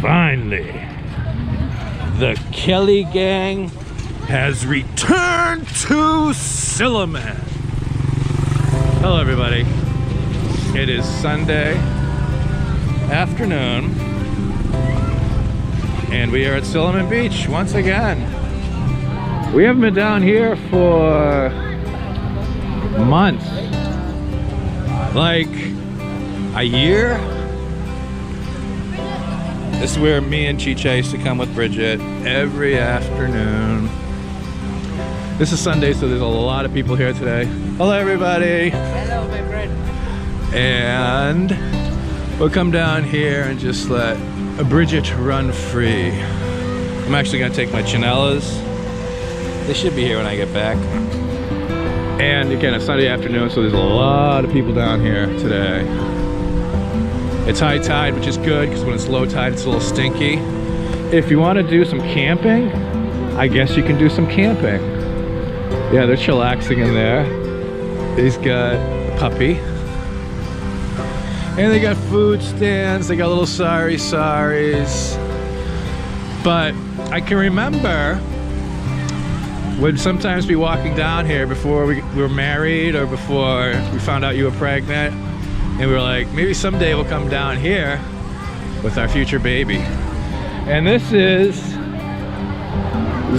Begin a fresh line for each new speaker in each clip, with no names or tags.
Finally, the Kelly gang has returned to Silliman. Hello everybody. It is Sunday afternoon and we are at Silliman Beach once again. We haven't been down here for months, like a year. This is where me and Chicha used to come with Bridget every afternoon. This is Sunday, so there's a lot of people here today. Hello everybody.
Hello my friend.
And we'll come down here and just let Bridget run free. I'm actually gonna take my chinelas. They should be here when I get back. And again, it's Sunday afternoon, so there's a lot of people down here today. It's high tide, which is good, because when it's low tide, it's a little stinky. If you want to do some camping, I guess you can do some camping. Yeah, they're chillaxing in there. He's got a puppy. And they got food stands, they got little sari-saris. But I can remember would sometimes be walking down here before we were married or before we found out you were pregnant, and we were like, maybe someday we'll come down here with our future baby. And this is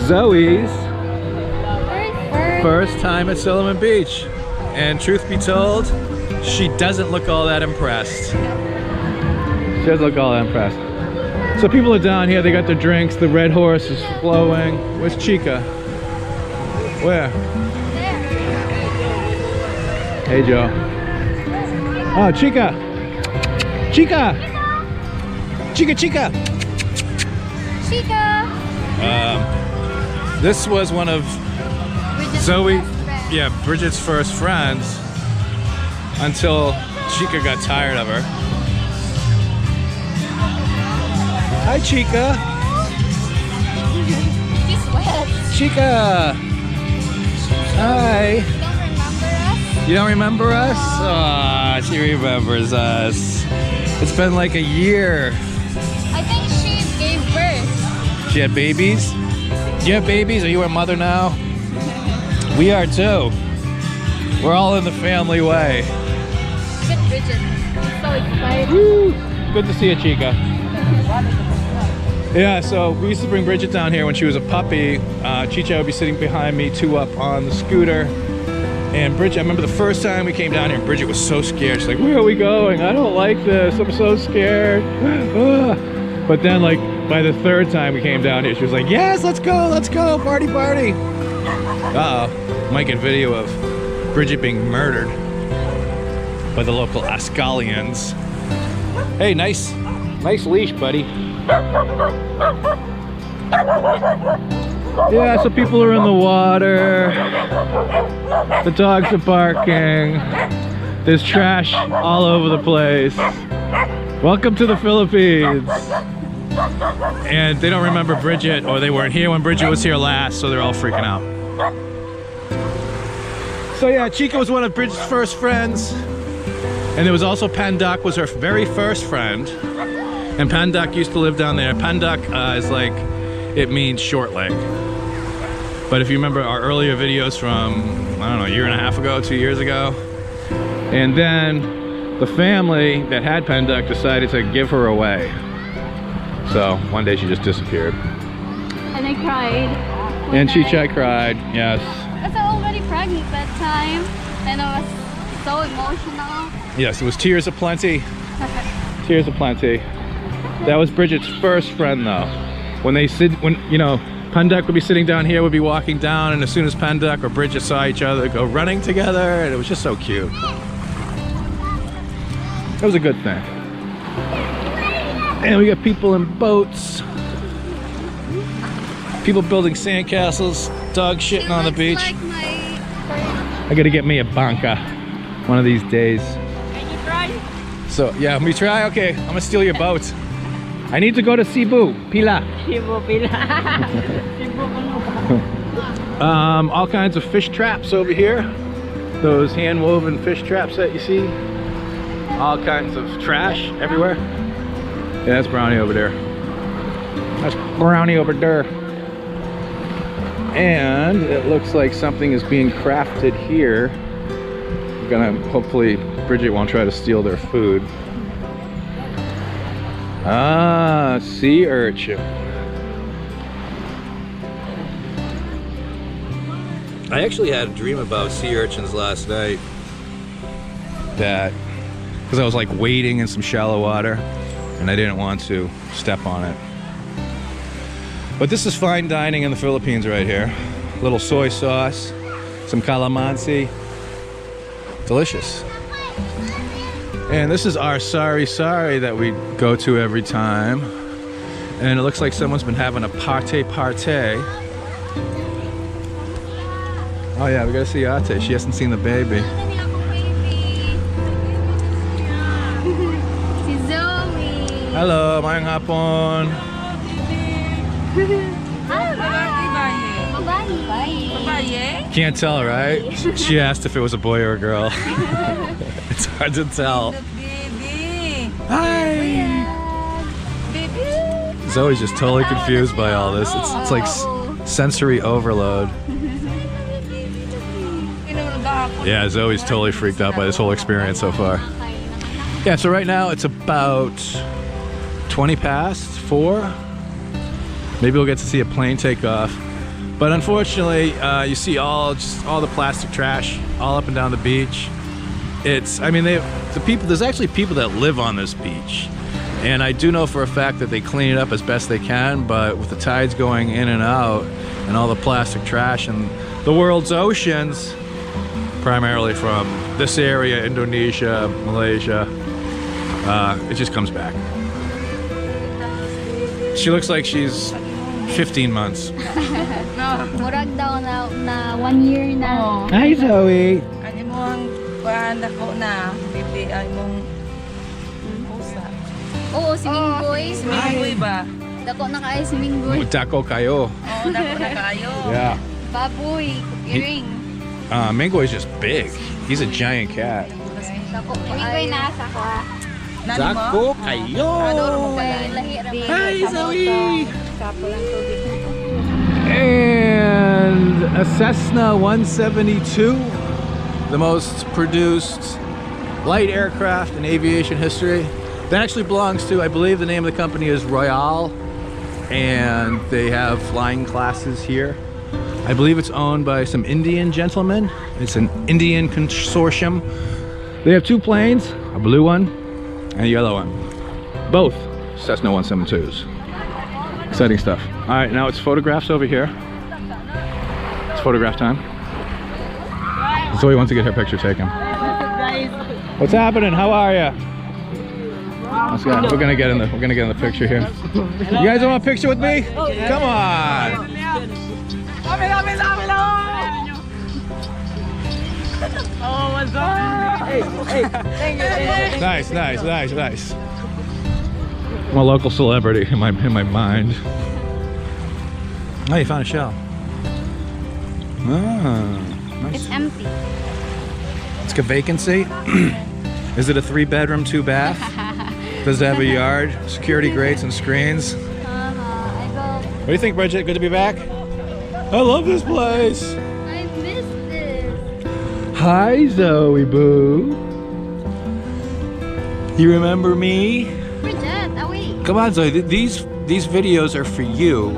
Zoey's first time at Silliman Beach, and truth be told, she doesn't look all that impressed. She doesn't look all that impressed. So people are down here, they got their drinks, the red horse is flowing. Where's Chica? Where? Hey Joe. Oh, Chica! Chica! Chica, Chica!
Chica!
This was one of Zoey, yeah, Bridget's first friends until Chica got tired of her. Hi, Chica!
She's wet.
Chica! Hi! You don't remember us? Aw, she remembers us. It's been like a year.
I think she gave birth.
She had babies? Do you have babies? Are you a mother now? We are too. We're all in the family way.
Good Bridget. I'm so excited.
Woo! Good to see you, Chica. Yeah, so we used to bring Bridget down here when she was a puppy. Chicha would be sitting behind me, two up on the scooter. And Bridget, I remember the first time we came down here, Bridget was so scared. She's like, where are we going? I don't like this. I'm so scared. But then, like, by the third time we came down here, she was like, yes, let's go, party, party. Uh-oh, might get video of Bridget being murdered by the local Ascalians. Hey, nice leash, buddy. Yeah, so people are in the water. The dogs are barking. There's trash all over the place. Welcome to the Philippines. And they don't remember Bridget, or they weren't here when Bridget was here last, so they're all freaking out. So yeah, Chica was one of Bridget's first friends. And there was also Pandak was her very first friend. And Pandak used to live down there. Pandak is like, it means short leg. But if you remember our earlier videos from, I don't know, a year and a half ago, 2 years ago. And then the family that had Pandak decided to give her away. So one day she just disappeared.
And I cried.
And Chicha cried, yes.
I was already pregnant that time. And I was so emotional.
Yes, it was tears aplenty. Tears aplenty. That was Bridget's first friend though. When you know, Pandak would be sitting down here, would be walking down, and as soon as Pandak or Bridget saw each other, they'd go running together, and it was just so cute. It was a good thing. And we got people in boats. People building sandcastles, dogs shitting on the beach.
Like
I gotta get me a banca one of these days.
Can you try?
So, yeah, me try? Okay, I'm gonna steal your boat. I need to go to Cebu, Pila.
Cebu, Pila.
All kinds of fish traps over here. Those hand-woven fish traps that you see. All kinds of trash everywhere. Yeah, that's Brownie over there. That's brownie over there. And it looks like something is being crafted here. We're gonna, hopefully Bridget won't try to steal their food. Ah, sea urchin. I actually had a dream about sea urchins last night. That, because I was like wading in some shallow water and I didn't want to step on it. But this is fine dining in the Philippines right here. A little soy sauce, some calamansi. Delicious. And this is our sari that we go to every time. And it looks like someone's been having a party. Oh yeah, we gotta see Ate. She hasn't seen the baby.
Si Zoey.
Hello, mayang hapon. Can't tell, right? She asked if it was a boy or a girl. It's hard to tell. Hi! Zoe's just totally confused by all this. It's like sensory overload. Yeah, Zoe's totally freaked out by this whole experience so far. Yeah, so right now it's about 20 past 4. Maybe we'll get to see a plane take off. But unfortunately, you see all the plastic trash all up and down the beach. I mean, there's actually people that live on this beach. And I do know for a fact that they clean it up as best they can, but with the tides going in and out and all the plastic trash and the world's oceans, primarily from this area, Indonesia, Malaysia, it just comes back. She looks like she's 15 months.
Murag daw na 1 year na.
Hi, Zoey.
Ano mong dako na, bibi, ano mong pusa.
Oo, si Minggoy.
Si Minggoy ba?
Dako na kayo si Minggoy.
Dako kayo.
Oo, dako na kayo.
Yeah.
Baboy, earring.
Mingo is just big. He's a giant cat.
Dako pa Minggoy nasa ko.
Dako kayo. Hi, Zoey. And a Cessna 172, the most produced light aircraft in aviation history. That actually belongs to, I believe the name of the company is Royale, and they have flying classes here. I believe it's owned by some Indian gentlemen. It's an Indian consortium. They have 2 planes, a blue one and a yellow one. Both Cessna 172s. Exciting stuff. All right, now it's photographs over here. It's photograph time. Zoe wants to get her picture taken. What's happening? How are you? Let's go. We're gonna get in the picture here. You guys want a picture with me? Come on.
Oh, what's up? Hey, thank you.
Nice. I'm a local celebrity in my mind. Oh, you found a shell. Ah, nice.
It's empty.
It's got vacancy. Is it a 3-bedroom, 2-bath? Does it have a yard, security grates and screens? What do you think, Bridget? Good to be back? I love this place.
I missed this.
Hi, Zoe boo. You remember me?
Bridget, away.
Come on, Zoe. These videos are for you.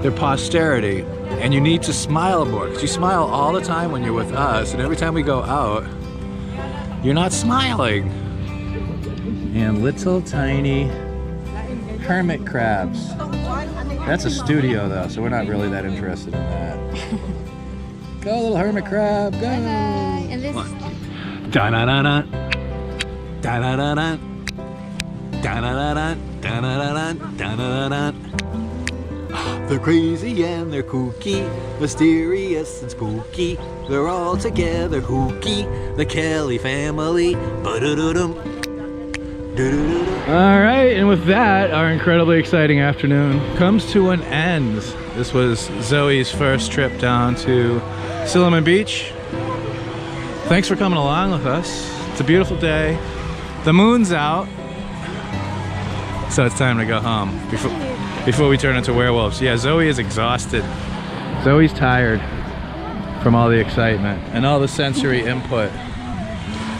They're posterity. And you need to smile more, because you smile all the time when you're with us, and every time we go out, you're not smiling. And little tiny hermit crabs. That's a studio though, so we're not really that interested in that. Go, little hermit crab, go!
And this
Da-na-na-na. Da-na-na-na. Da-na-na-na. Da-na-na-na. Da-na-na-na. They're crazy and they're kooky, mysterious and spooky. They're all together hooky, the Kelly family. Ba-da-da-dum. All right, and with that, our incredibly exciting afternoon comes to an end. This was Zoe's first trip down to Silliman Beach. Thanks for coming along with us. It's a beautiful day. The moon's out, so it's time to go home. before we turn into werewolves. Yeah, Zoe is exhausted. Zoe's tired from all the excitement and all the sensory input.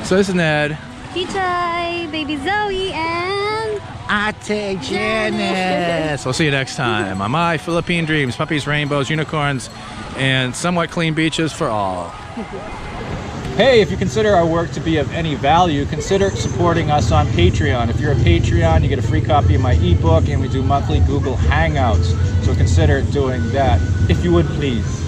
So this is Ned.
Kichai, baby Zoe, and
Ate Janice. We'll see you next time on My Philippine Dreams. Puppies, rainbows, unicorns, and somewhat clean beaches for all. Hey, if you consider our work to be of any value, consider supporting us on Patreon. If you're a Patreon, you get a free copy of my ebook, and we do monthly Google Hangouts. So consider doing that, if you would please.